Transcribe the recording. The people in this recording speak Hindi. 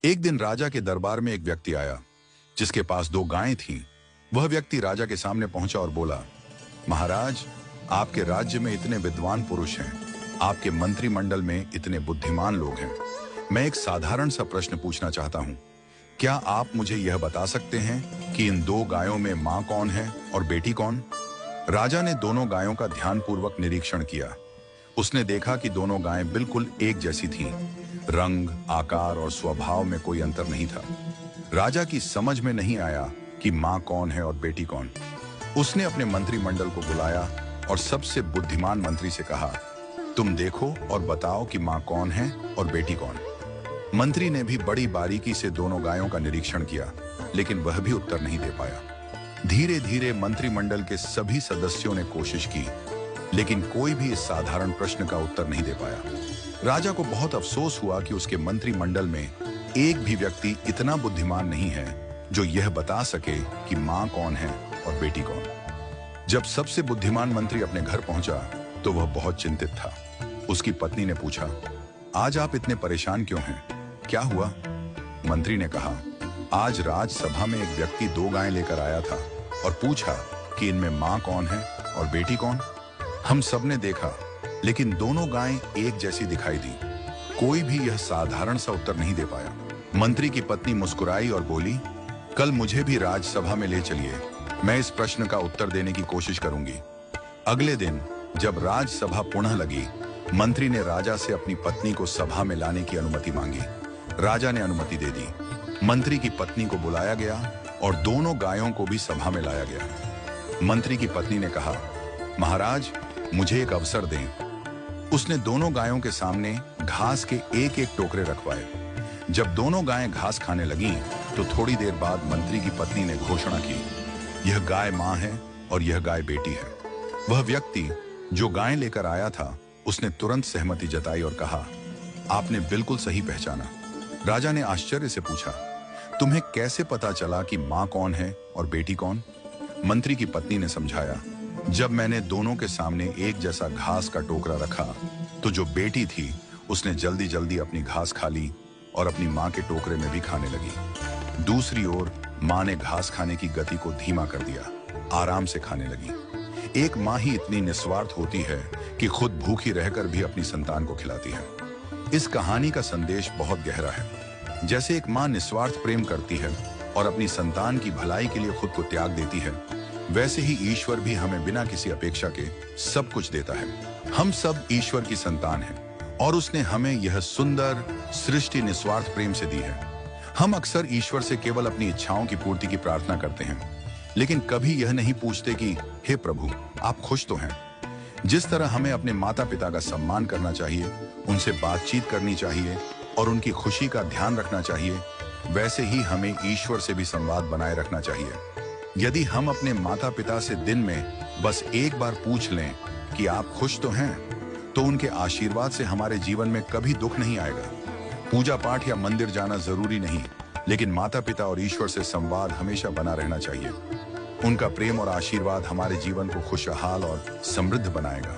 एक दिन राजा के दरबार में एक व्यक्ति आया जिसके पास 2 गायें थीं। वह व्यक्ति राजा के सामने पहुंचा और बोला, महाराज, आपके राज्य में इतने विद्वान पुरुष हैं, आपके मंत्रिमंडल में इतने बुद्धिमान लोग हैं। मैं एक साधारण सा प्रश्न पूछना चाहता हूं। क्या आप मुझे यह बता सकते हैं कि इन 2 गायों में मां कौन है और बेटी कौन? राजा ने दोनों गायों का ध्यानपूर्वक निरीक्षण किया। उसने देखा कि दोनों गायें बिल्कुल एक जैसी थीं। रंग, आकार और स्वभाव में कोई अंतर नहीं था। राजा की समझ में नहीं आया कि मां कौन है और बेटी कौन। उसने अपने मंत्रिमंडल को बुलाया और सबसे बुद्धिमान मंत्री से कहा, तुम देखो और बताओ कि मां कौन है और बेटी कौन। मंत्री ने भी बड़ी बारीकी से दोनों गायों का निरीक्षण किया, लेकिन वह भी उत्तर नहीं दे पाया। धीरे धीरे मंत्रिमंडल के सभी सदस्यों ने कोशिश की, लेकिन कोई भी इस साधारण प्रश्न का उत्तर नहीं दे पाया। राजा को बहुत अफसोस हुआ कि उसके मंत्रिमंडल में एक भी व्यक्ति इतना बुद्धिमान नहीं है जो यह बता सके कि मां कौन है और बेटी कौन। जब सबसे बुद्धिमान मंत्री अपने घर पहुंचा तो वह बहुत चिंतित था। उसकी पत्नी ने पूछा, आज आप इतने परेशान क्यों हैं? क्या हुआ? मंत्री ने कहा, आज राजसभा में एक व्यक्ति 2 गायें लेकर आया था और पूछा कि इनमें मां कौन है और बेटी कौन। हम सबने देखा, लेकिन दोनों गायें एक जैसी दिखाई दी। कोई भी यह साधारण सा उत्तर नहीं दे पाया। मंत्री की पत्नी मुस्कुराई और बोली, कल मुझे भी राजसभा में ले चलिए, मैं इस प्रश्न का उत्तर देने की कोशिश करूंगी। अगले दिन जब राजसभा पुनः लगी, मंत्री ने राजा से अपनी पत्नी को सभा में लाने की अनुमति मांगी। राजा ने अनुमति दे दी। मंत्री की पत्नी को बुलाया गया और दोनों गायों को भी सभा में लाया गया। मंत्री की पत्नी ने कहा, महाराज, मुझे एक अवसर दें। उसने दोनों गायों के सामने घास के एक एक टोकरे रखवाए। जब दोनों गायें घास खाने लगीं, तो थोड़ी देर बाद मंत्री की पत्नी ने घोषणा की, यह गाय मां है और यह गाय बेटी है। वह व्यक्ति जो गायें लेकर आया था, उसने तुरंत सहमति जताई और कहा, आपने बिल्कुल सही पहचाना। राजा ने आश्चर्य से पूछा, तुम्हें कैसे पता चला कि मां कौन है और बेटी कौन? मंत्री की पत्नी ने समझाया, जब मैंने दोनों के सामने एक जैसा घास का टोकरा रखा, तो जो बेटी थी उसने जल्दी जल्दी अपनी घास खा ली और अपनी मां के टोकरे में भी खाने लगी। दूसरी ओर मां ने घास खाने की गति को धीमा कर दिया, आराम से खाने लगी। एक मां ही इतनी निस्वार्थ होती है कि खुद भूखी रहकर भी अपनी संतान को खिलाती है। इस कहानी का संदेश बहुत गहरा है। जैसे एक मां निस्वार्थ प्रेम करती है और अपनी संतान की भलाई के लिए खुद को त्याग देती है, वैसे ही ईश्वर भी हमें बिना किसी अपेक्षा के सब कुछ देता है। हम सब ईश्वर की संतान हैं और उसने हमें यह सुंदर सृष्टि निस्वार्थ प्रेम से दी है। हम अक्सर ईश्वर से केवल अपनी इच्छाओं की पूर्ति की प्रार्थना करते हैं, लेकिन कभी यह नहीं पूछते कि हे प्रभु, आप खुश तो हैं? जिस तरह हमें अपने माता पिता का सम्मान करना चाहिए, उनसे बातचीत करनी चाहिए और उनकी खुशी का ध्यान रखना चाहिए, वैसे ही हमें ईश्वर से भी संवाद बनाए रखना चाहिए। यदि हम अपने माता पिता से दिन में बस एक बार पूछ लें कि आप खुश तो हैं, तो उनके आशीर्वाद से हमारे जीवन में कभी दुख नहीं आएगा। पूजा पाठ या मंदिर जाना जरूरी नहीं, लेकिन माता पिता और ईश्वर से संवाद हमेशा बना रहना चाहिए। उनका प्रेम और आशीर्वाद हमारे जीवन को खुशहाल और समृद्ध बनाएगा।